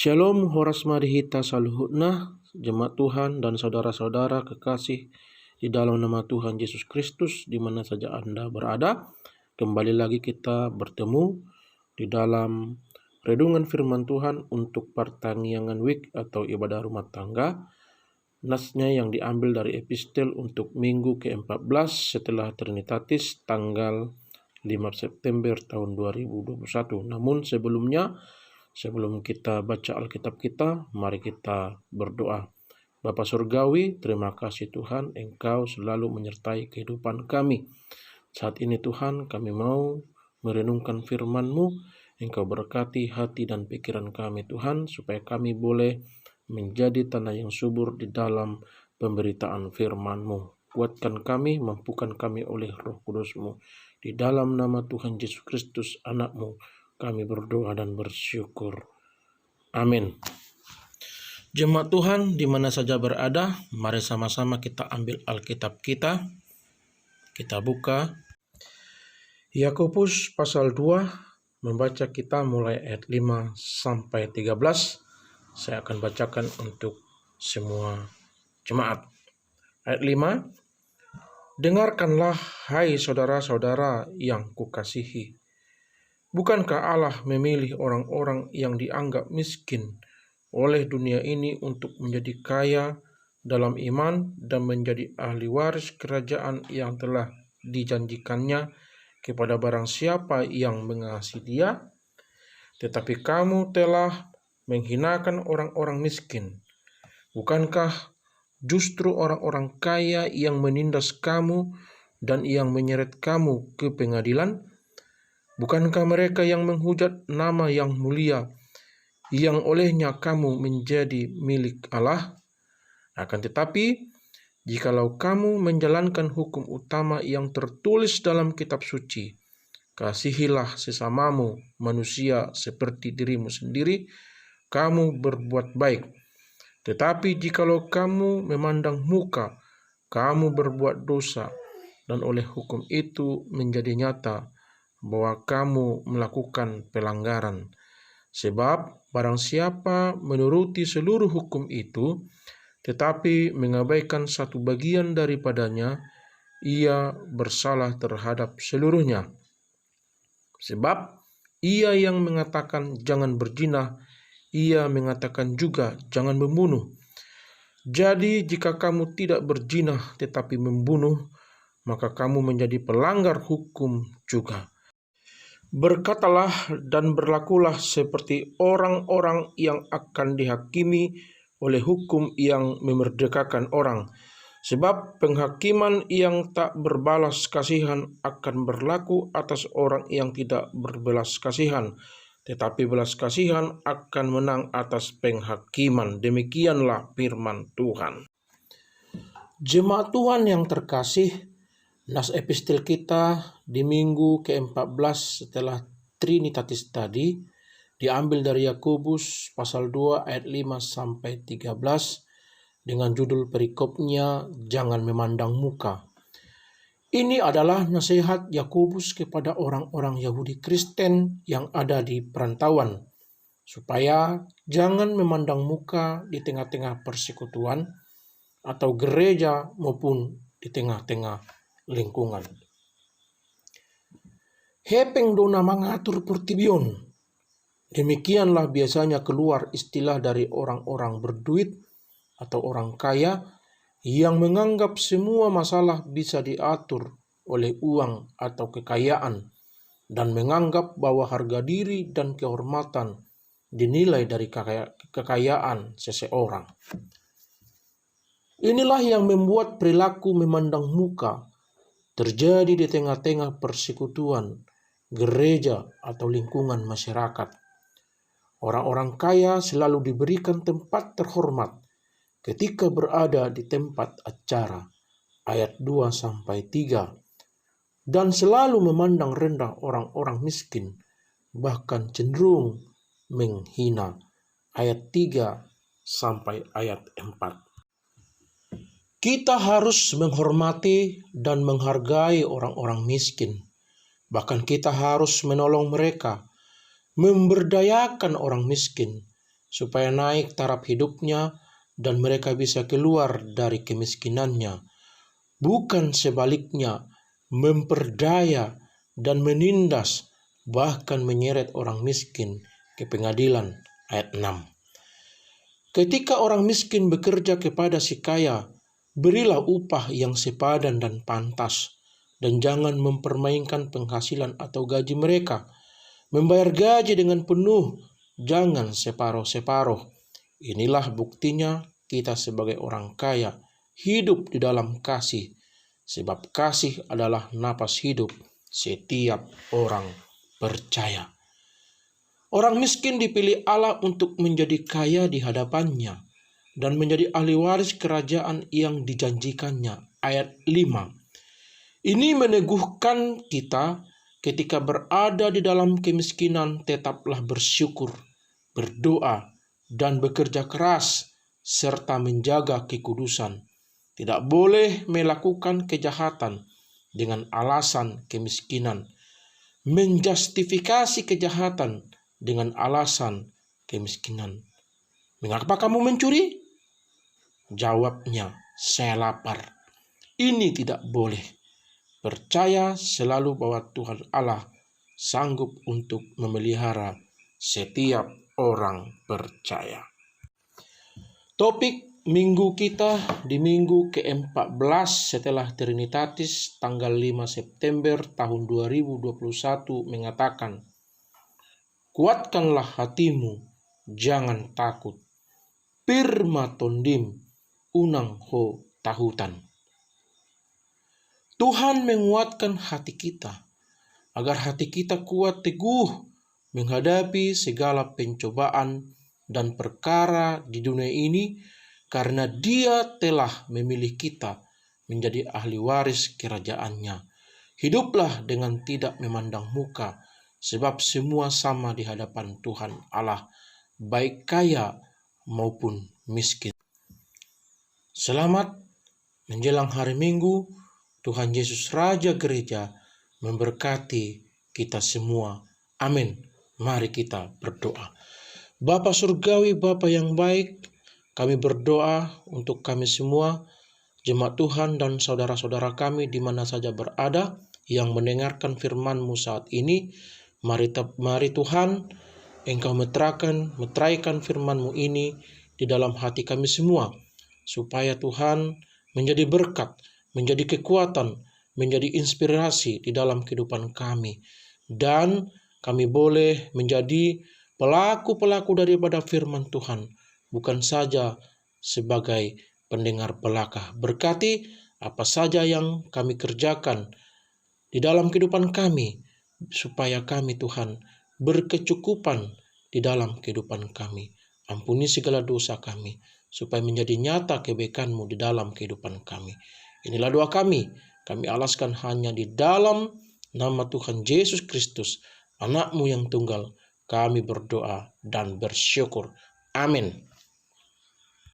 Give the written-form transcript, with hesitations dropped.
Shalom, horas marihita saluhutna, jemaat Tuhan dan saudara-saudara kekasih di dalam nama Tuhan Yesus Kristus, di mana saja Anda berada. Kembali lagi kita bertemu di dalam renungan firman Tuhan untuk pertanggiangan week atau ibadah rumah tangga. Nasnya yang diambil dari epistel untuk minggu ke-14 setelah Trinitatis tanggal 5 September tahun 2021. Namun sebelum kita baca Alkitab kita, mari kita berdoa. Bapa Surgawi, terima kasih Tuhan, Engkau selalu menyertai kehidupan kami. Saat ini Tuhan, kami mau merenungkan firman-Mu. Engkau berkati hati dan pikiran kami Tuhan, supaya kami boleh menjadi tanah yang subur di dalam pemberitaan firman-Mu. Kuatkan kami, mampukan kami oleh Roh Kudus-Mu. Di dalam nama Tuhan Yesus Kristus, Anak-Mu, kami berdoa dan bersyukur. Amin. Jemaat Tuhan di mana saja berada, mari sama-sama kita ambil Alkitab kita. Kita buka Yakobus pasal 2, membaca kita mulai ayat 5 sampai 13. Saya akan bacakan untuk semua jemaat. Ayat 5. Dengarkanlah hai saudara-saudara yang kukasihi. Bukankah Allah memilih orang-orang yang dianggap miskin oleh dunia ini untuk menjadi kaya dalam iman dan menjadi ahli waris kerajaan yang telah dijanjikannya kepada barang siapa yang mengasihi Dia? Tetapi kamu telah menghinakan orang-orang miskin. Bukankah justru orang-orang kaya yang menindas kamu dan yang menyeret kamu ke pengadilan? Bukankah mereka yang menghujat nama yang mulia, yang olehnya kamu menjadi milik Allah? Akan tetapi, jikalau kamu menjalankan hukum utama yang tertulis dalam kitab suci, kasihilah sesamamu manusia seperti dirimu sendiri, kamu berbuat baik. Tetapi jikalau kamu memandang muka, kamu berbuat dosa, dan oleh hukum itu menjadi nyata bahwa kamu melakukan pelanggaran. Sebab barang siapa menuruti seluruh hukum itu, tetapi mengabaikan satu bagian daripadanya, ia bersalah terhadap seluruhnya. Sebab ia yang mengatakan jangan berzina, ia mengatakan juga jangan membunuh. Jadi jika kamu tidak berzina tetapi membunuh, maka kamu menjadi pelanggar hukum juga. Berkatalah dan berlakulah seperti orang-orang yang akan dihakimi oleh hukum yang memerdekakan orang. Sebab penghakiman yang tak berbalas kasihan akan berlaku atas orang yang tidak berbelas kasihan. Tetapi belas kasihan akan menang atas penghakiman. Demikianlah firman Tuhan. Jemaat Tuhan yang terkasih, nas epistel kita di minggu ke-14 setelah Trinitatis tadi diambil dari Yakobus pasal 2 ayat 5 sampai 13 dengan judul perikopnya Jangan Memandang Muka. Ini adalah nasihat Yakobus kepada orang-orang Yahudi Kristen yang ada di perantauan, supaya jangan memandang muka di tengah-tengah persekutuan atau gereja maupun di tengah-tengah lingkungan. Hepeng dona mengatur pertibion. Demikianlah biasanya keluar istilah dari orang-orang berduit atau orang kaya yang menganggap semua masalah bisa diatur oleh uang atau kekayaan dan menganggap bahwa harga diri dan kehormatan dinilai dari kekayaan seseorang. Inilah yang membuat perilaku memandang muka terjadi di tengah-tengah persekutuan, gereja, atau lingkungan masyarakat. Orang-orang kaya selalu diberikan tempat terhormat ketika berada di tempat acara, ayat 2-3, dan selalu memandang rendah orang-orang miskin, bahkan cenderung menghina, ayat 3-ayat 4. Kita harus menghormati dan menghargai orang-orang miskin. Bahkan kita harus menolong mereka, memberdayakan orang miskin, supaya naik taraf hidupnya dan mereka bisa keluar dari kemiskinannya. Bukan sebaliknya, memperdaya dan menindas, bahkan menyeret orang miskin ke pengadilan. Ayat 6. Ketika orang miskin bekerja kepada si kaya, berilah upah yang sepadan dan pantas, dan jangan mempermainkan penghasilan atau gaji mereka. Membayar gaji dengan penuh, jangan separuh-separuh. Inilah buktinya kita sebagai orang kaya hidup di dalam kasih, sebab kasih adalah napas hidup setiap orang percaya. Orang miskin dipilih Allah untuk menjadi kaya di hadapannya dan menjadi ahli waris kerajaan yang dijanjikannya. Ayat 5. Ini meneguhkan kita ketika berada di dalam kemiskinan, tetaplah bersyukur, berdoa, dan bekerja keras, serta menjaga kekudusan. Tidak boleh melakukan kejahatan dengan alasan kemiskinan, menjustifikasi kejahatan dengan alasan kemiskinan. Mengapa kamu mencuri? Jawabnya, saya lapar. Ini tidak boleh. Percaya selalu bahwa Tuhan Allah sanggup untuk memelihara setiap orang percaya. Topik minggu kita di minggu ke-14 setelah Trinitatis tanggal 5 September tahun 2021 mengatakan, kuatkanlah hatimu, jangan takut. Pirma tondim, unang ho tahutan. Tuhan menguatkan hati kita, agar hati kita kuat teguh menghadapi segala pencobaan dan perkara di dunia ini, karena Dia telah memilih kita menjadi ahli waris kerajaannya. Hiduplah dengan tidak memandang muka, sebab semua sama di hadapan Tuhan Allah, baik kaya maupun miskin. Selamat menjelang hari Minggu. Tuhan Yesus Raja Gereja memberkati kita semua. Amin. Mari kita berdoa. Bapa Surgawi, Bapa yang baik, kami berdoa untuk kami semua, jemaat Tuhan dan saudara-saudara kami di mana saja berada yang mendengarkan firman-Mu saat ini. Mari Tuhan, Engkau meteraikan firman-Mu ini di dalam hati kami semua, supaya Tuhan menjadi berkat, menjadi kekuatan, menjadi inspirasi di dalam kehidupan kami. Dan kami boleh menjadi pelaku-pelaku daripada firman Tuhan, bukan saja sebagai pendengar belaka. Berkati apa saja yang kami kerjakan di dalam kehidupan kami, supaya kami Tuhan berkecukupan di dalam kehidupan kami. Ampuni segala dosa kami, supaya menjadi nyata kebaikan-Mu di dalam kehidupan kami. Inilah doa kami alaskan hanya di dalam nama Tuhan Yesus Kristus, Anak-Mu yang tunggal. Kami berdoa dan bersyukur. Amin.